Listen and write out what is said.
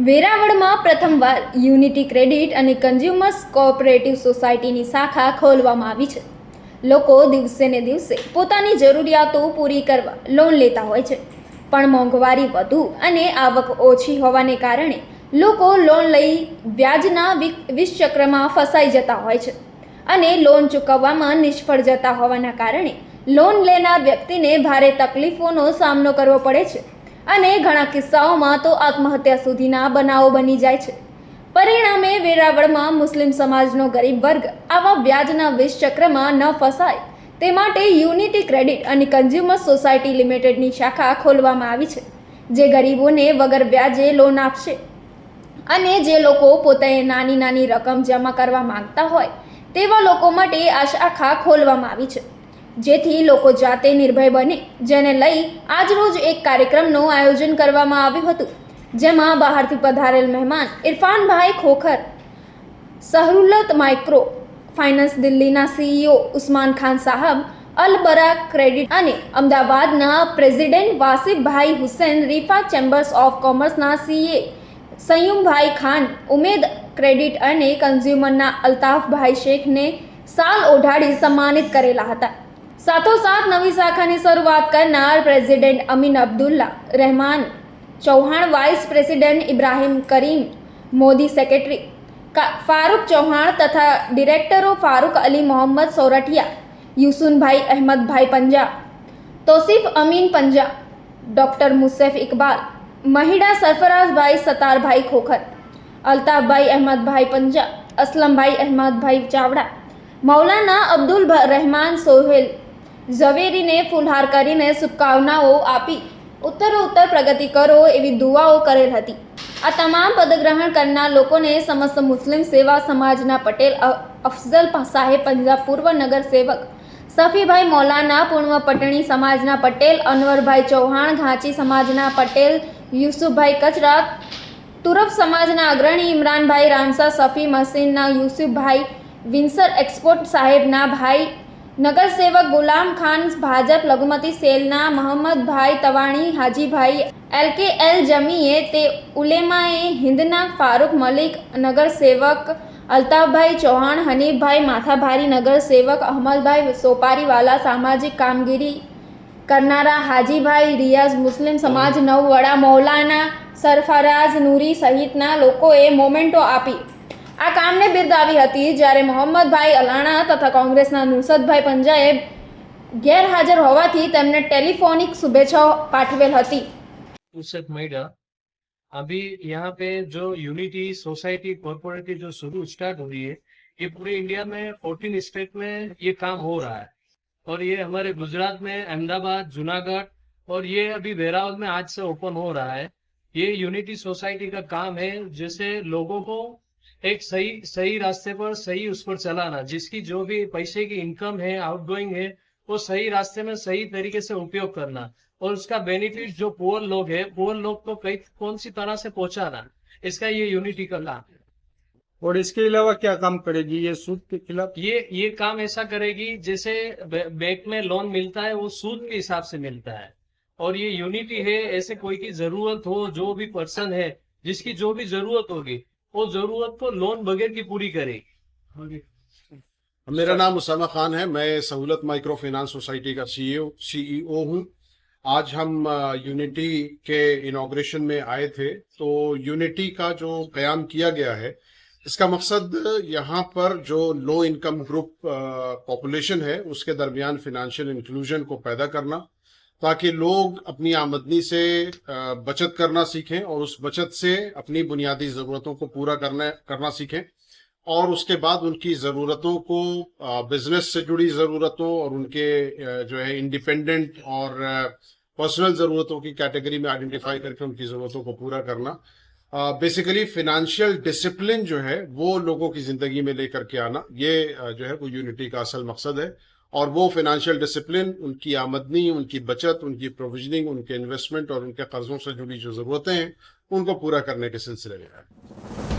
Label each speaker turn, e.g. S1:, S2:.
S1: વેરાવળમાં પ્રથમવાર unity credit અને consumers cooperative સોસાયટીની શાખા ખોલવામાં આવી છે. લોકો દિવસે ને દિવસે પોતાની જરૂરિયાતો પૂરી કરવા લોન લેતા હોય છે, પણ મોંઘવારી વધુ અને આવક ઓછી હોવાને કારણે લોકો લોન લઈ વ્યાજના વિષચક્રમાં ફસાઈ જતા હોય છે અને લોન ચૂકવવામાં નિષ્ફળ જતા હોવાના કારણે લોન લેનાર વ્યક્તિને ભારે તકલીફોનો સામનો કરવો પડે છે અને ઘણા કિસ્સાઓમાં તો આત્મહત્યા સુધીના બનાવો બની જાય છે. પરિણામે વેરાવળમાં મુસ્લિમ સમાજનો ગરીબ વર્ગ આવા વ્યાજના વિષચક્રમાં ન ફસાય તે માટે યુનિટી ક્રેડિટ અને કન્ઝ્યુમર સોસાયટી લિમિટેડની શાખા ખોલવામાં આવી છે, જે ગરીબોને વગર વ્યાજે લોન આપશે અને જે લોકો પોતે નાની રકમ જમા કરવા માંગતા હોય તેવા લોકો માટે આ શાખા ખોલવામાં આવી છે, જેથી લોકો જાતે નિર્ભય બને. જેને લઈ આજરોજ એક કાર્યક્રમનું આયોજન કરવામાં આવ્યું હતું, જેમાં બહારથી પધારેલ મહેમાન ઇરફાનભાઈ ખોખર, સહુલત માઇક્રો ફાઇનાન્સ દિલ્હીના CEO ઉસ્માન ખાન સાહબ, અલ બરાક ક્રેડિટ અને અમદાવાદના પ્રેસિડેન્ટ વાસિફભાઈ હુસેન, રીફા ચેમ્બર્સ ઓફ કોમર્સના CA સયુમભાઈ ખાન, ઉમેદ ક્રેડિટ અને કન્ઝ્યુમરના અલ્તાફભાઈ શેખને સાલ ઓઢાડી સન્માનિત કરેલા હતા. સાથોસાથ નવી શાખાની શરૂઆત કરનાર president Amin Abdulla Rahman Chauhan, vice president Ibrahim Karim Modi, secretary Farooq Chauhan તથા ડિરેક્ટરો ફારૂક અલી મોહમ્મદ સોરઠિયા, યુસુનભાઈ અહેમદભાઈ પંજા, તોસીફ અમીન પંજા, ડૉક્ટર મુસેફ ઇકબાલ, મહિડા સરફરાઝભાઈ સતારભાઈ ખોખર, અલ્તાફભાઈ અહેમદભાઈ પંજા, અસલમભાઈ અહેમદભાઈ ચાવડા, મૌલાના અબ્દુલ રહેમાન સોહેલ ઝવેરીને ફૂલહાર કરીને શુભકામનાઓ આપી ઉત્તરોત્તર પ્રગતિ કરો એવી દુઆઓ કરેલ હતી. આ તમામ પદગ્રહણ કરનાર લોકોને સમસ્ત મુસ્લિમ સેવા સમાજના પટેલ અફઝલ સાહેબ પંજા, પૂર્વ નગર સેવક સફીભાઈ મૌલાના, પૂર્વ પટણી સમાજના પટેલ અનવરભાઈ ચૌહાણ, ઘાંચી સમાજના પટેલ યુસુફભાઈ કચરા, તુરફ સમાજના અગ્રણી ઇમરાનભાઈ રામસા, સફી મસીનના યુસુફભાઈ, વિન્સર એક્સપોર્ટ સાહેબના ભાઈ, નગરસેવક ગુલામ ખાન, ભાજપ લઘુમતી સેલના મોહમ્મદભાઈ તવાણી, હાજીભાઈ LKL જમીએ, તે ઉલેમાએ હિન્દના ફારૂક મલિક, નગરસેવક અલ્તાફભાઈ ચૌહાણ, હનીફભાઈ માથાભારી, નગરસેવક અહમદભાઈ સોપારીવાલા, સામાજિક કામગીરી કરનારા હાજીભાઈ રિયાઝ, મુસ્લિમ સમાજ નવવડા મૌલાના સરફરાઝ નૂરી સહિતના લોકોએ મોમેન્ટો આપી આ કામને બિરદાવી હતી. જ્યારે મોહમ્મદભાઈ અલાણા તથા કોંગ્રેસના નુસરતભાઈ પંજાએ ગેરહાજર હોવાથી તેમને ટેલિફોનિક શુભેચ્છાઓ પાઠવેલ હતી.
S2: अभी यहाँ पे जो यूनिटी सोसाइटी कॉर्पोरेटिव जो शुरू स्टार्ट हुई है, ये पूरे इंडिया में 14 स्टेट में ये काम हो रहा है और ये हमारे गुजरात में अहमदाबाद, जूनागढ़ और ये अभी वेरावल में आज से ओपन हो रहा है. ये यूनिटी सोसाइटी का काम है जैसे लोगों को एक सही रास्ते पर सही उस पर चलाना, जिसकी जो भी पैसे की इनकम है, आउटगोइंग है, वो सही रास्ते में सही तरीके से उपयोग करना और उसका बेनिफिट जो पुअर लोग है, पुअर लोग को कौन सी तरह से पहुंचाना, इसका ये यूनिटी का काम है.
S3: और इसके अलावा क्या काम करेगी ये सूद के खिलाफ?
S2: ये काम ऐसा करेगी जैसे बैंक में लोन मिलता है वो सूद के हिसाब से मिलता है, और ये यूनिटी है ऐसे कोई की जरूरत हो, जो भी पर्सन है जिसकी जो भी जरूरत होगी वो जरूरत को लोन बगैर की पूरी करेगी.
S4: मेरा नाम उसामा खान है, मैं सहूलत माइक्रो फाइनेंस सोसाइटी का CEO हूँ. आज हम यूनिटी के इनॉग्रेशन में आए थे. तो यूनिटी का जो कयाम किया गया है, इसका मकसद यहाँ पर जो लो इनकम ग्रुप पॉपुलेशन है उसके दरमियान फिनेंशियल इंक्लूजन को पैदा करना, ताकि लोग अपनी आमदनी से बचत करना सीखें और उस बचत से अपनी बुनियादी ज़रूरतों को पूरा करना सीखें, और उसके बाद उनकी ज़रूरतों को बिजनेस से जुड़ी ज़रूरतों और उनके जो है इंडिपेंडेंट और पर्सनल ज़रूरतों की कैटेगरी में आइडेंटिफाई करके उनकी ज़रूरतों को पूरा करना. बेसिकली फिनेंशियल डिसिप्लिन जो है वो लोगों की ज़िंदगी में लेकर के आना, ये जो है वो यूनिटी का असल मकसद है. और वो फिनेंशियल डिसिप्लिन उनकी आमदनी, उनकी बचत, उनकी प्रोविजनिंग, उनके इन्वेस्टमेंट और उनके कर्जों से जुड़ी जो ज़रूरतें हैं उनको पूरा करने के सिलसिले में है.